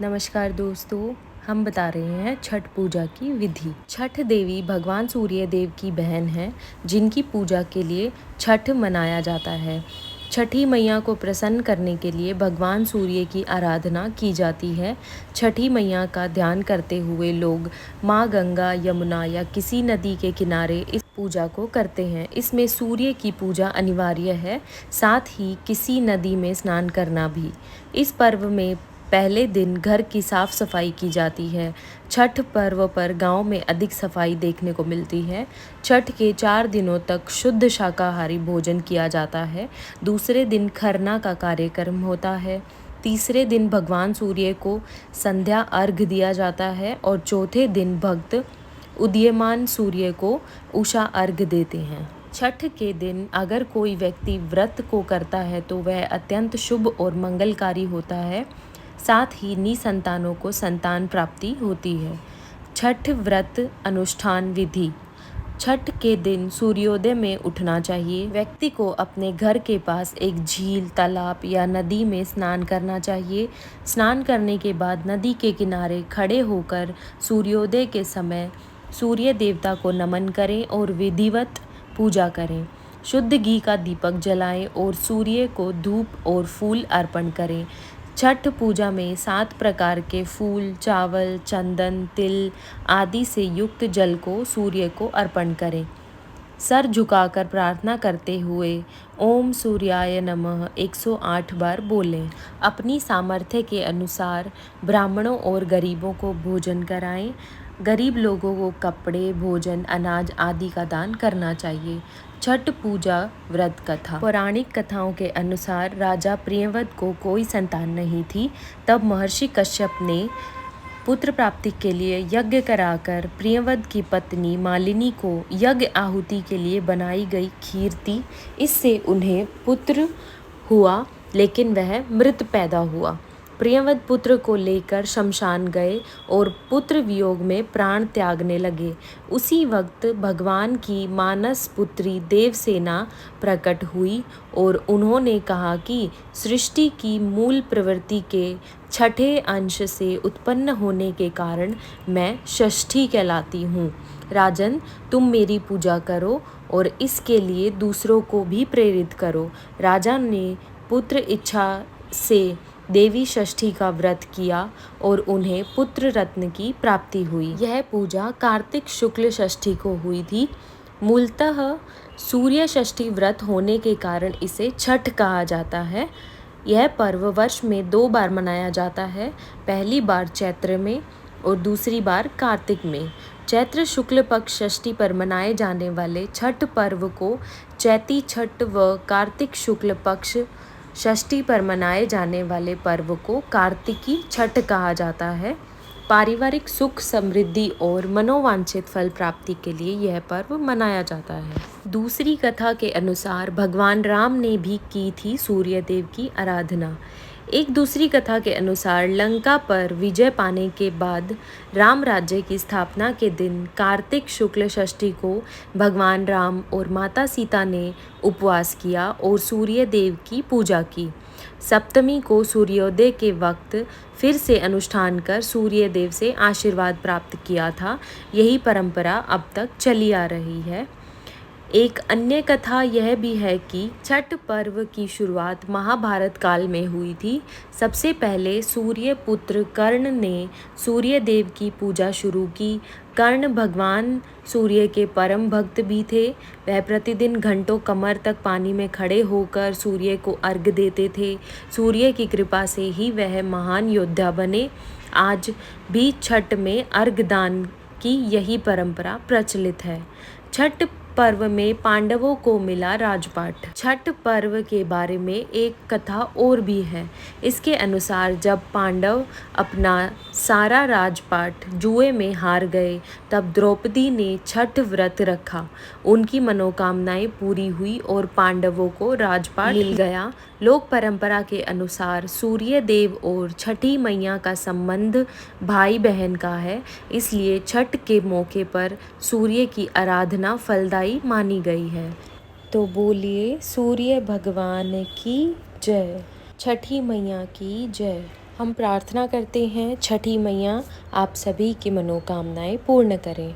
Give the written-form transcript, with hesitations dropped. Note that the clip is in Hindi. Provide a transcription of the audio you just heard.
नमस्कार दोस्तों, हम बता रहे हैं छठ पूजा की विधि। छठ देवी भगवान सूर्य देव की बहन है, जिनकी पूजा के लिए छठ मनाया जाता है। छठी मैया को प्रसन्न करने के लिए भगवान सूर्य की आराधना की जाती है। छठी मैया का ध्यान करते हुए लोग माँ गंगा, यमुना या किसी नदी के किनारे इस पूजा को करते हैं। इसमें सूर्य की पूजा अनिवार्य है, साथ ही किसी नदी में स्नान करना भी। इस पर्व में पहले दिन घर की साफ सफाई की जाती है। छठ पर्व पर गांव में अधिक सफाई देखने को मिलती है। छठ के 4 दिनों तक शुद्ध शाकाहारी भोजन किया जाता है। दूसरे दिन खरना का कार्यक्रम होता है। तीसरे दिन भगवान सूर्य को संध्या अर्घ दिया जाता है और चौथे दिन भक्त उदीयमान सूर्य को उषा अर्घ देते हैं। छठ के दिन अगर कोई व्यक्ति व्रत को करता है तो वह अत्यंत शुभ और मंगलकारी होता है। साथ ही निसंतानों को संतान प्राप्ति होती है। छठ व्रत अनुष्ठान विधि। छठ के दिन सूर्योदय में उठना चाहिए। व्यक्ति को अपने घर के पास एक झील, तालाब या नदी में स्नान करना चाहिए। स्नान करने के बाद नदी के किनारे खड़े होकर सूर्योदय के समय सूर्य देवता को नमन करें और विधिवत पूजा करें। शुद्ध घी का दीपक जलाएं और सूर्य को धूप और फूल अर्पण करें। छठ पूजा में 7 प्रकार के फूल, चावल, चंदन, तिल आदि से युक्त जल को सूर्य को अर्पण करें। सर झुकाकर प्रार्थना करते हुए ओम सूर्याय नमः 108 बार बोलें। अपनी सामर्थ्य के अनुसार ब्राह्मणों और गरीबों को भोजन कराएं। गरीब लोगों को कपड़े, भोजन, अनाज आदि का दान करना चाहिए। छठ पूजा व्रत कथा। पौराणिक कथाओं के अनुसार राजा प्रियव्रत को कोई संतान नहीं थी। तब महर्षि कश्यप ने पुत्र प्राप्ति के लिए यज्ञ कराकर प्रियव्रत की पत्नी मालिनी को यज्ञ आहुति के लिए बनाई गई खीर दी। इससे उन्हें पुत्र हुआ, लेकिन वह मृत पैदा हुआ। प्रियव्रत पुत्र को लेकर शमशान गए और पुत्र वियोग में प्राण त्यागने लगे। उसी वक्त भगवान की मानस पुत्री देवसेना प्रकट हुई और उन्होंने कहा कि सृष्टि की मूल प्रवृत्ति के छठे अंश से उत्पन्न होने के कारण मैं षष्ठी कहलाती हूँ। राजन, तुम मेरी पूजा करो और इसके लिए दूसरों को भी प्रेरित करो। राजा ने पुत्र इच्छा से देवी षष्ठी का व्रत किया और उन्हें पुत्र रत्न की प्राप्ति हुई। यह पूजा कार्तिक शुक्ल षष्ठी को हुई थी। मूलतः सूर्य षष्ठी व्रत होने के कारण इसे छठ कहा जाता है। यह पर्व वर्ष में 2 बार मनाया जाता है, पहली बार चैत्र में और दूसरी बार कार्तिक में। चैत्र शुक्ल पक्ष षष्ठी पर मनाए जाने वाले छठ पर्व को चैती छठ व कार्तिक शुक्ल पक्ष षष्ठी पर मनाए जाने वाले पर्व को कार्तिकी छठ कहा जाता है। पारिवारिक सुख, समृद्धि और मनोवांछित फल प्राप्ति के लिए यह पर्व मनाया जाता है। दूसरी कथा के अनुसार भगवान राम ने भी की थी सूर्य देव की आराधना। एक दूसरी कथा के अनुसार लंका पर विजय पाने के बाद राम राज्य की स्थापना के दिन कार्तिक शुक्ल षष्ठी को भगवान राम और माता सीता ने उपवास किया और सूर्य देव की पूजा की। सप्तमी को सूर्योदय के वक्त फिर से अनुष्ठान कर सूर्य देव से आशीर्वाद प्राप्त किया था। यही परंपरा अब तक चली आ रही है। एक अन्य कथा यह भी है कि छठ पर्व की शुरुआत महाभारत काल में हुई थी। सबसे पहले सूर्य पुत्र कर्ण ने सूर्य देव की पूजा शुरू की। कर्ण भगवान सूर्य के परम भक्त भी थे। वह प्रतिदिन घंटों कमर तक पानी में खड़े होकर सूर्य को अर्घ देते थे। सूर्य की कृपा से ही वह महान योद्धा बने। आज भी छठ में अर्घदान की यही परंपरा प्रचलित है। छठ पर्व में पांडवों को मिला राजपाट। छठ पर्व के बारे में एक कथा और भी है। इसके अनुसार जब पांडव अपना सारा राजपाट जुए में हार गए, तब द्रौपदी ने छठ व्रत रखा। उनकी मनोकामनाएं पूरी हुई और पांडवों को राजपाट मिल गया। लोक परंपरा के अनुसार सूर्य देव और छठी मैया का संबंध भाई बहन का है, इसलिए छठ के मौके पर सूर्य की आराधना फलदायी मानी गई है। तो बोलिए सूर्य भगवान की जय, छठी मैया की जय। हम प्रार्थना करते हैं छठी मैया आप सभी की मनोकामनाएं पूर्ण करें।